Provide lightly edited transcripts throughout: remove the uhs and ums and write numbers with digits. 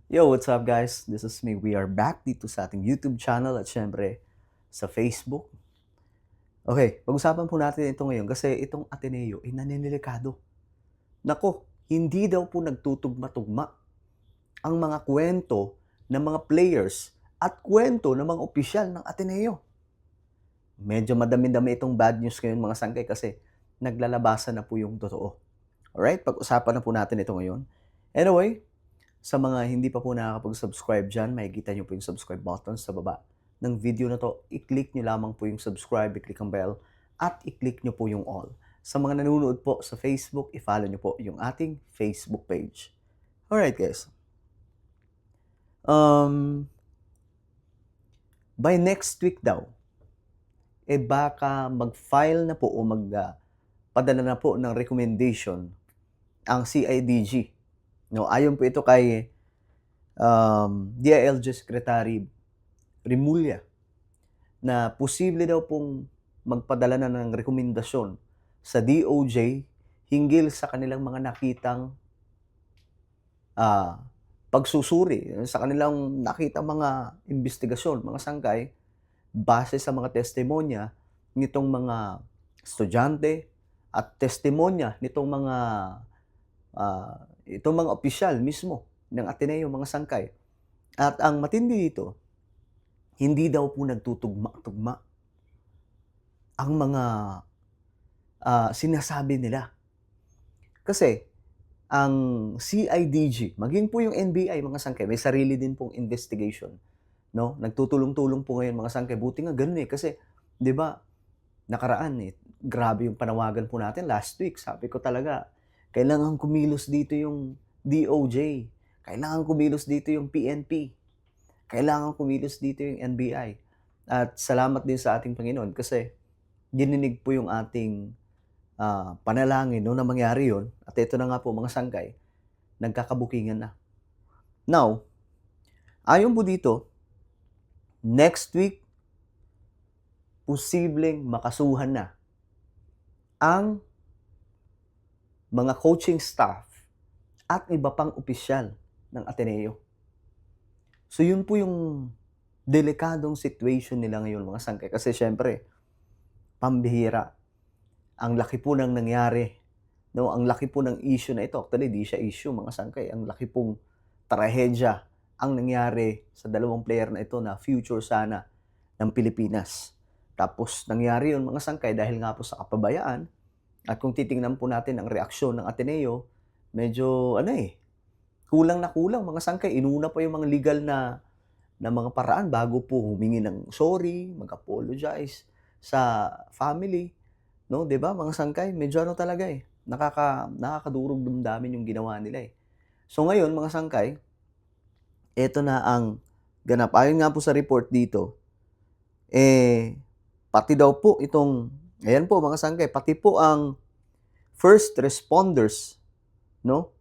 Yo, what's up guys? This is me. We are back dito sa ating YouTube channel at syempre sa Facebook. Okay, pag-usapan po natin ito ngayon kasi itong Ateneo ay naninilikado. Nako, hindi daw po nagtutugma-tugma ang mga kwento ng mga players at kwento ng mga opisyal ng Ateneo. Medyo madami-dami itong bad news ngayon mga sangkay kasi naglalabasan na po yung totoo. Alright, pag-usapan na po natin ito ngayon. Anyway, sa mga hindi pa po nakakapag-subscribe dyan, makikita nyo po yung subscribe button sa baba ng video na to. I-click nyo lamang po yung subscribe, i-click ang bell, at i-click nyo po yung all. Sa mga nanonood po sa Facebook, i-follow nyo po yung ating Facebook page. Alright guys. By next week daw, baka mag-file na po o padala na po ng recommendation ang CIDG. No, ayon po ito kay DILG Secretary Rimulya na posible daw pong magpadala na ng rekomendasyon sa DOJ hinggil sa kanilang mga nakitang pagsusuri, sa kanilang nakitang mga investigasyon, mga sangkay, base sa mga testimonya nitong mga estudyante at testimonya nitong itong mga opisyal mismo ng Ateneo, mga sangkay. At ang matindi dito, hindi daw po nagtutugma-tugma ang mga sinasabi nila. Kasi ang CIDG, maging po yung NBI, mga sangkay, may sarili din pong investigation. No? Nagtutulong-tulong po ngayon mga sangkay. Buti nga ganun eh. Kasi, di ba, nakaraan eh, grabe yung panawagan po natin last week. Sabi ko talaga, kailangan kumilos dito yung DOJ. Kailangan kumilos dito yung PNP. Kailangan kumilos dito yung NBI. At salamat din sa ating Panginoon kasi gininig po yung ating panalangin noon na mangyari yun. At ito na nga po mga sangkay, nagkakabukingan na. Now, ayon po dito, next week, posibleng makasuhan na ang mga coaching staff at iba pang opisyal ng Ateneo. So yun po yung delikadong situation nila ngayon mga sangkay. Kasi syempre, pambihira. Ang laki po ng nangyari. No? Ang laki po ng issue na ito. Actually, di siya issue mga sangkay. Ang laki pong trahedya ang nangyari sa dalawang player na ito na future sana ng Pilipinas. Tapos nangyari yun mga sangkay dahil nga po sa kapabayaan. At kung titingnan po natin ang reaksyon ng Ateneo, medyo kulang na kulang mga sangkay. Inuna pa yung mga legal na mga paraan bago po humingi ng sorry, mag-apologize sa family. No, 'di ba? Mga sangkay, medyo talaga eh. Nakakadurog damdamin yung ginawa nila eh. So ngayon, mga sangkay, ito na ang ganap. Ayon nga po sa report dito, pati daw po itong, ayan po mga sangkay, pati po ang first responders, no?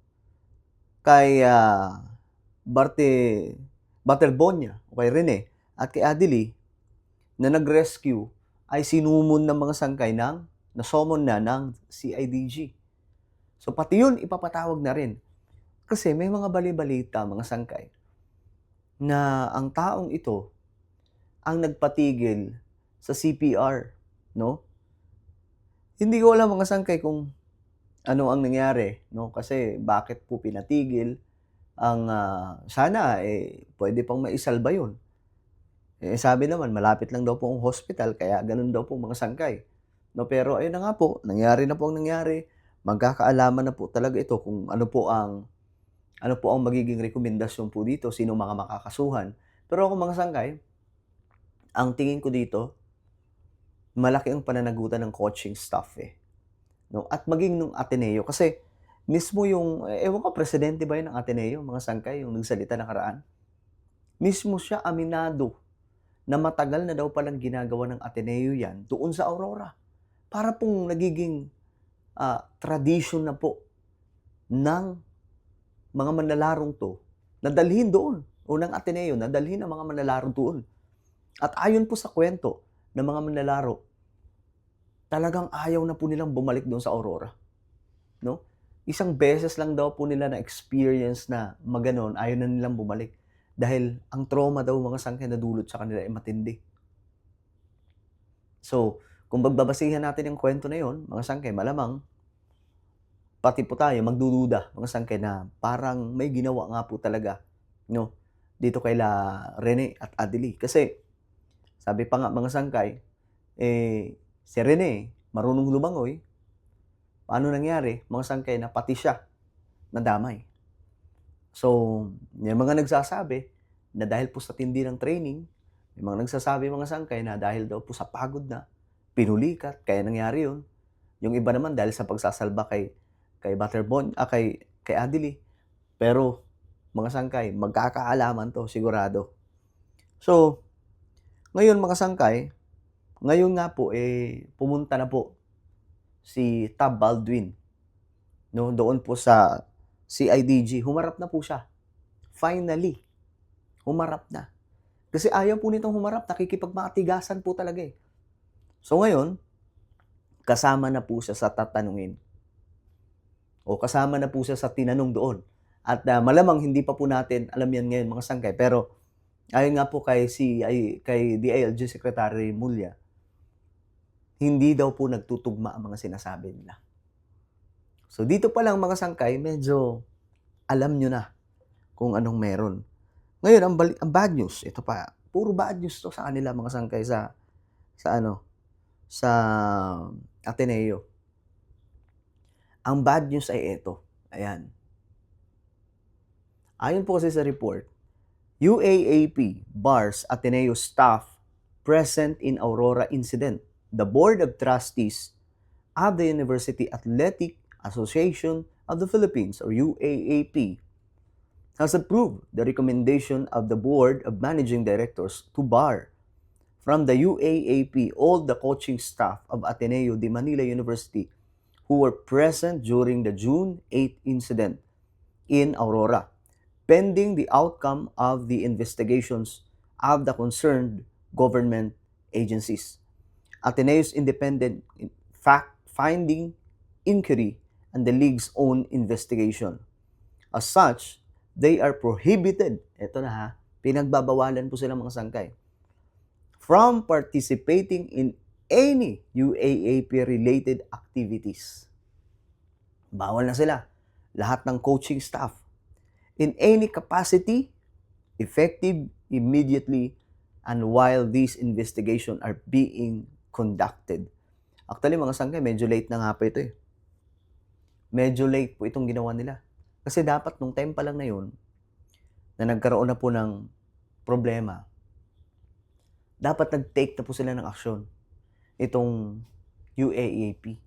Kay Bartelbonia, o kay Rene, at kay Adely, na nag-rescue, ay sinumon ng mga sangkay na-summon na ng CIDG. So pati yun, ipapatawag na rin. Kasi may mga bali-balita, mga sangkay, na ang taong ito ang nagpatigil sa CPR, no? Hindi ko alam mga sangkay kung ano ang nangyari, no? Kasi bakit po pinatigil ang sana pwede pang maisalba 'yun. Sabi naman malapit lang daw po ang hospital kaya ganun daw po mga sangkay. No, pero ayun na nga po, nangyari na po ang nangyari. Magkakaalaman na po talaga ito kung ano po ang magiging rekomendasyon po dito, sino mga makakasuhan. Pero ako mga sangkay, ang tingin ko dito, malaki ang pananagutan ng coaching staff eh. No? At maging nung Ateneo kasi mismo yung ewan ko presidente ba yun ng Ateneo, mga sangkay, yung nagsalita nakaraan. Mismo siya aminado na matagal na daw palang ginagawa ng Ateneo yan doon sa Aurora. Para pong nagiging tradition na po ng mga manlalarong to na dalhin doon o ng Ateneo na dalhin ang mga manlalaro doon. At ayon po sa kwento ng mga manlalaro, talagang ayaw na po nilang bumalik doon sa Aurora. No? isang beses lang daw po nila na experience na maganon, ayaw na nilang bumalik. Dahil ang trauma daw mga sangkay na dulot sa kanila ay matindi. So, kung pagbabasihan natin yung kwento na yon, mga sangkay, malamang pati po tayo magdududa, mga sangkay, na parang may ginawa nga po talaga, no, dito kaila Rene at Adelie. Kasi, sabi pa nga mga sangkay, si Rene, marunong lumangoy. Paano nangyari, mga sangkay, na pati siya nadamay. So, may mga nagsasabi na dahil po sa tindi ng training, may mga nagsasabi mga sangkay na dahil daw po sa pagod na, pinulikat, kaya nangyari yun. Yung iba naman dahil sa pagsasalba kay kay Adelie. Pero, mga sangkay, magkakaalaman to, sigurado. So, ngayon mga sangkay, ngayon nga po, pumunta na po si Tab Baldwin, no, doon po sa CIDG. Humarap na po siya. Finally, humarap na. Kasi ayaw po nitong humarap, nakikipagmatigasan po talaga eh. So ngayon, kasama na po siya sa tatanungin. O kasama na po siya sa tinanong doon. At malamang hindi pa po natin alam yan ngayon mga sangkay. Pero ayon nga po kay DILG Secretary Mulya, hindi daw po nagtutugma ang mga sinasabi nila. So dito pa lang mga sangkay, medyo alam nyo na kung anong meron. Ngayon, ang bad news, ito pa, puro bad news to sa kanila mga sangkay sa Ateneo. Ang bad news ay ito. Ayan. Ayon po kasi sa report, UAAP bars Ateneo staff present in Aurora incident. The Board of Trustees of the University Athletic Association of the Philippines, or UAAP, has approved the recommendation of the Board of Managing Directors to bar from the UAAP all the coaching staff of Ateneo de Manila University who were present during the June 8 incident in Aurora, pending the outcome of the investigations of the concerned government agencies. Ateneo's independent fact-finding inquiry and the league's own investigation. As such, they are prohibited, eto na ha, pinagbabawalan po sila mga sangkay, from participating in any UAAP-related activities. Bawal na sila. Lahat ng coaching staff, in any capacity, effective immediately and while these investigations are being conducted. Actually, mga sangkay, medyo late na nga po ito eh. Medyo late po itong ginawa nila. Kasi dapat nung time pa lang na yun, na nagkaroon na po ng problema, dapat nag-take na po sila ng aksyon itong UAAP.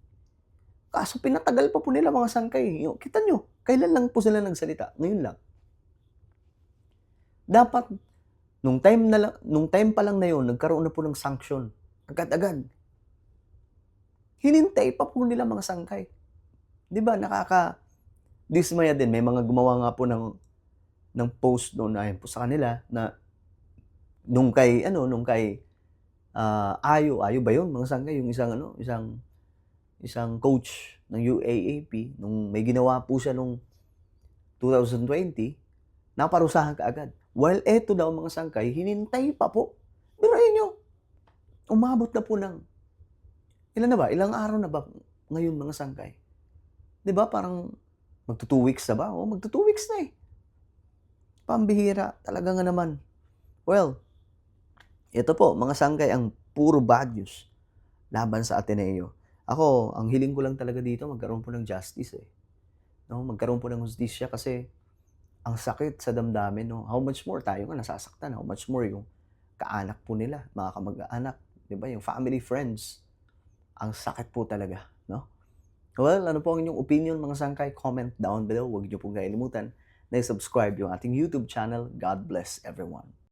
Kaso pinatagal pa po nila mga sangkay. Kita nyo, kailan lang po sila nagsalita? Ngayon lang. Dapat, nung time pa lang na yun, nagkaroon na po ng sanction. Agad-agad. Hinintay pa po nila mga sangkay. Di ba, nakaka-dismaya din. May mga gumawa nga po ng post doon ayon po sa kanila na nung kay Ayo ba yun mga sangkay, yung isang coach ng UAAP, nung may ginawa po siya nung 2020, naparusahan kaagad. While eto daw mga sangkay, hinintay pa po. Birahin nyo, umabot na po ng, ilang araw na ba ngayon mga sangkay? Di ba parang magto 2 weeks na ba? O magto 2 weeks na eh. Pambihira, talaga nga naman. Well, ito po, mga sangkay, ang puro bad news laban sa Ateneo. Ako, ang hiling ko lang talaga dito, magkaroon po ng justice eh. No? Magkaroon po ng justisya kasi ang sakit sa damdamin. No? How much more tayo nga nasasaktan? How much more yung kaanak po nila, mga kamag-anak, di ba? Yung family, friends. Ang sakit po talaga. No? Well, ano po ang inyong opinion mga sangkay? Comment down below. Huwag niyo pong kalimutan na i-subscribe yung ating YouTube channel. God bless everyone.